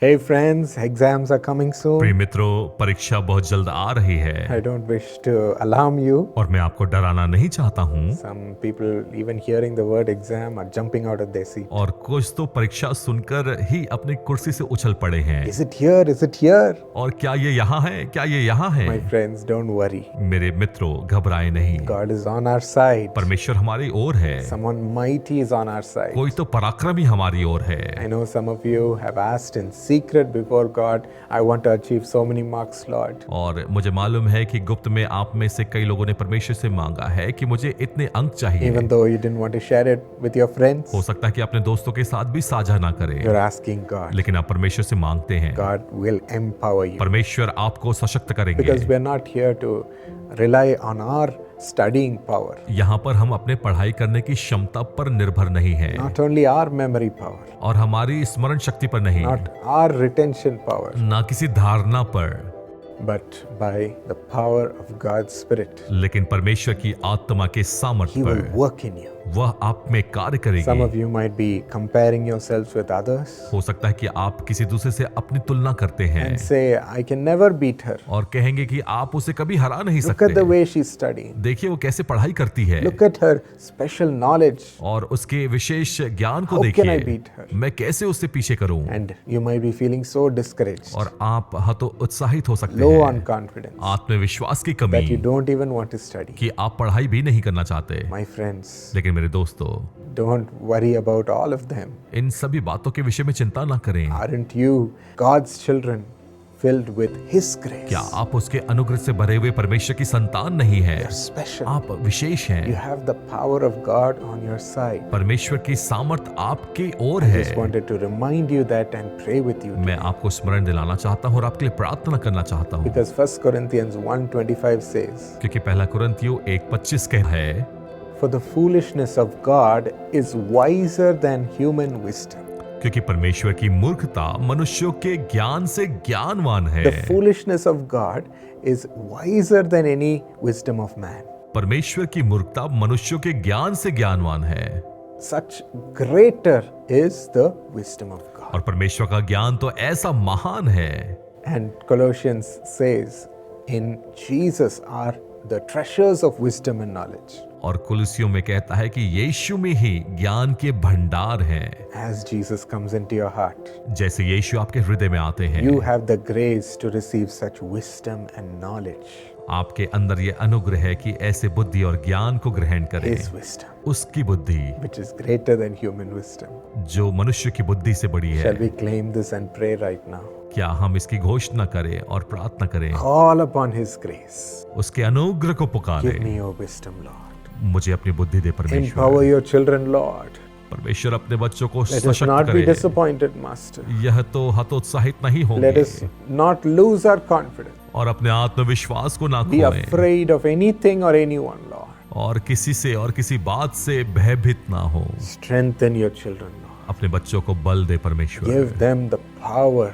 Hey friends, exams are coming प्रिय soon. मित्रों, परीक्षा बहुत जल्द आ रही I है don't wish to alarm you. और मैं आपको डराना नहीं चाहता हूँ। Some people, even hearing the word exam, are jumping out of their seat. और कुछ तो परीक्षा सुनकर ही अपनी कुर्सी से उछल पड़े हैं। Is it here? Is it here? और क्या ये यहाँ है? क्या ये यहाँ है? My friends, don't worry. मेरे मित्रों, घबराए नहीं। God is on our side. परमेश्वर हमारी ओर है। Someone mighty is on our side. कोई तो पराक्रमी हमारी ओर है। I know some of you have asked in secret before God, I want to achieve so many marks, Lord. और मुझे मालूम है कि गुप्त में आप में से कई लोगों ने परमेश्वर से मांगा है कि मुझे इतने अंक चाहिए। Even though you didn't want to share it with your friends, हो सकता है कि अपने दोस्तों के साथ भी साझा ना करें, you're asking God. लेकिन आप परमेश्वर से मांगते हैं। God will empower you. परमेश्वर आपको सशक्त करेंगे। Because we're not here to rely on our studying power. यहाँ पर हम अपने पढ़ाई करने की क्षमता पर निर्भर नहीं है Not only our memory power, और हमारी स्मरण शक्ति पर नहीं, not our retention power, ना किसी धारणा पर, but by the power of God's Spirit. लेकिन परमेश्वर की आत्मा के सामर्थ्य He will पर work in you. वह आप में कार्य Some करेगी। of you might be comparing yourselves with others हो सकता है कि आप किसी दूसरे से अपनी तुलना करते हैं and say, I can never beat her. और कहेंगे कि आप उसे कभी हरा नहीं Look at the सकते। way she's studying. देखिए वो कैसे पढ़ाई करती है Look at her special knowledge. और उसके विशेष ज्ञान को How can I देखिए, beat her? मैं कैसे उससे पीछे करूं। And you might be feeling so discouraged, और आप हतो उत्साहित हो सकते low on हैं, confidence, आत्मविश्वास की that you कमी don't even want to study. कि आप पढ़ाई भी नहीं करना चाहते। My friends, लेकिन मेरे दोस्तों, don't worry about all of them. इन सभी बातों के विषय में चिंता ना करें। Aren't you God's children filled with His grace? क्या आप उसके अनुग्रह से भरे हुए परमेश्वर की संतान नहीं है? You're special. आप विशेष You हैं। have the power of God on your side. परमेश्वर की सामर्थ आपकी ओर I है। just wanted to remind you that and pray with you. मैं आपको स्मरण दिलाना चाहता हूँ और आपके लिए प्रार्थना करना चाहता हूँ, Because 1 Corinthians 1:25 says, क्योंकि पहला कुरिन्थियों 1:25 कह है, For the foolishness of God is wiser than human wisdom. क्योंकि परमेश्वर की मूर्खता मनुष्यों के ज्ञान से ज्ञानवान है। The foolishness of God is wiser than any wisdom of man. परमेश्वर की मूर्खता मनुष्यों के ज्ञान से ज्ञानवान है Such greater is the wisdom of God. और परमेश्वर का ज्ञान तो ऐसा महान है। And Colossians says, in Jesus are the treasures of wisdom and knowledge. और कुलसियों में कहता है कि यीशु में ही ज्ञान के भंडार हैं। As Jesus comes into your heart, जैसे यीशु आपके हृदय में आते हैं, you have the grace to receive such wisdom and knowledge. आपके अंदर ये अनुग्रह है कि ऐसे बुद्धि और ज्ञान को ग्रहण करें। His wisdom, उसकी बुद्धि which is greater than human wisdom. जो मनुष्य की बुद्धि से बड़ी है। Shall we claim this and pray right now? क्या हम इसकी घोषणा करें और प्रार्थना करें? Call upon His grace. उसके अनुग्रह को Give पुकारें। me your wisdom, Lord. मुझे अपनी बुद्धि दे Empower परमेश्वर। your children, Lord. परमेश्वर अपने बच्चों को Let us सशक्त not be करे। disappointed, Master. यह तो हतोत्साहित नहीं Let होंगे us not lose our confidence. और अपने आत्मविश्वास को ना Be खोएं afraid of anything or anyone, Lord. और किसी से और किसी बात से भयभीत ना हो। Strengthen your children, Lord. अपने बच्चों को बल दे परमेश्वर। Give them the power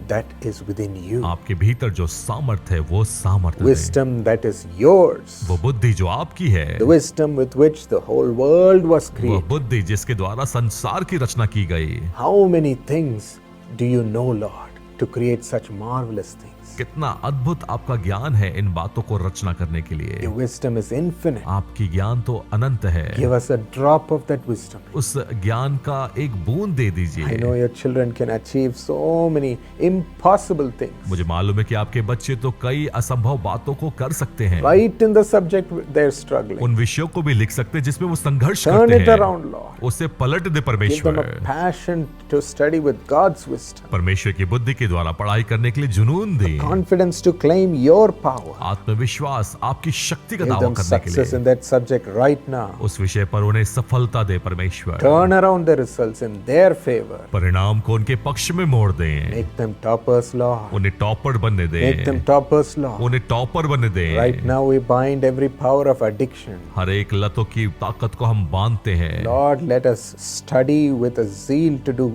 that is within you. आपके भीतर जो सामर्थ है वो सामर्थ दे। Wisdom that is yours. वो बुद्धि जो आपकी है, The wisdom with which the whole world was वो created. बुद्धि जिसके द्वारा संसार की रचना की गई। How many things do you know, Lord, to create such marvelous things? कितना अद्भुत आपका ज्ञान है इन बातों को रचना करने के लिए। Your wisdom is infinite. आपकी ज्ञान तो अनंत है। Give us a drop of that wisdom. उस ज्ञान का एक बूंद दे I दीजिए। know your children can achieve so many impossible things. मुझे मालूम है कि आपके बच्चे तो कई असंभव बातों को कर सकते हैं। Right in the subject they're struggling. उन विषयों को भी लिख सकते हैं जिसमें वो संघर्ष Turn करते it हैं। around, Lord. उसे पलट दे Give them परमेश्वर। a passion to study with God's wisdom. परमेश्वर की बुद्धि के द्वारा पढ़ाई करने के लिए जुनून दे। Confidence to claim your power. आत्मविश्वास आपकी शक्ति का Give दावा them करने के success लिए in that subject right now. उस विषय पर उन्हें सफलता दे परमेश्वर। Turn around the results in their favor. परिणाम को उनके पक्ष में मोड़ दें। Make them toppers, Lord. उन्हें टॉपर बनने Make them दें। toppers, Lord. उन्हें टॉपर बनने दें। Right now we bind every power of addiction. हर एक लतों की ताकत को हम बांधते हैं Lord, let us study with a zeal to do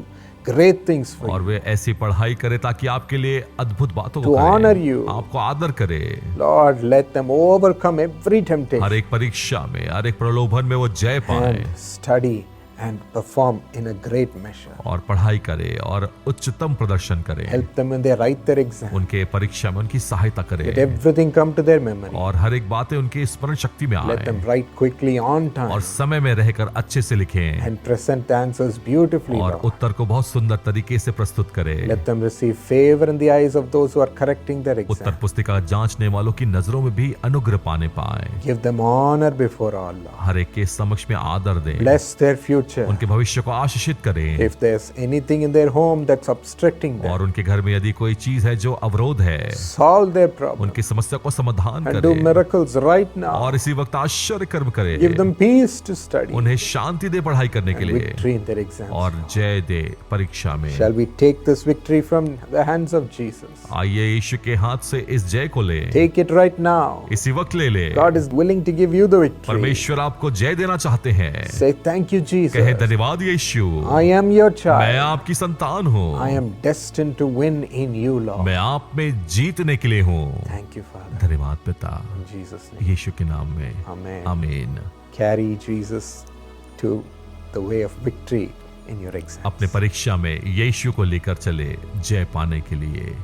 great things for और you. वे ऐसी पढ़ाई करे ताकि आपके लिए अद्भुत बातों To को honor करें, you. आपको आदर करे। Lord, let them overcome every हर temptation एक परीक्षा में, हर एक प्रलोभन में वो जय पाए and study and perform in a great measure. और पढ़ाई करे और उच्चतम प्रदर्शन करे। Help them when they write their exam. उनके परीक्षा में उनकी सहायता करे Let everything come to their memory. और हर एक बातें उनके स्मरण शक्ति में Let them आए write quickly on time और समय में रहकर अच्छे से लिखें and present the answers beautifully, और Lord. उत्तर को बहुत सुंदर तरीके से प्रस्तुत करे। Let them receive favor in the eyes of those who are correcting their Uttar exam. पुस्तिका जांचने वालों की नजरों में भी अनुग्रह पाने पाए। Give them honor before all, Lord. हर एक के समक्ष में आदर दें, Bless their future. उनके भविष्य को आशीषित करें If there's anything in their home that's obstructing them, और उनके घर में यदि कोई चीज है जो अवरोध है, solve their problem उनकी समस्या को समाधान and do करे miracles right now. और इसी वक्त आश्चर्य कर्म करे। Give them peace to study उन्हें शांति दे पढ़ाई करने के and लिए victory in their exams. और जय दे परीक्षा में। Shall we take this victory from the hands of Jesus? आइए यीशु के हाथ से इस जय को ले, Take it right now. इसी वक्त ले ले। God is willing to give you the victory. परमेश्वर आपको जय देना चाहते हैं। Say thank you, कहे Jesus. धन्यवाद यीशु, I am your मैं child. आपकी संतान हूँ, I am destined to win in you, Lord. मैं आप में जीतने के लिए हूँ। Thank you, Father. धन्यवाद पिता, In Jesus' name. यीशु के नाम में Amen. आमीन। Carry Jesus to the way of victory in your exams. अपने परीक्षा में यीशु को लेकर चले जय पाने के लिए।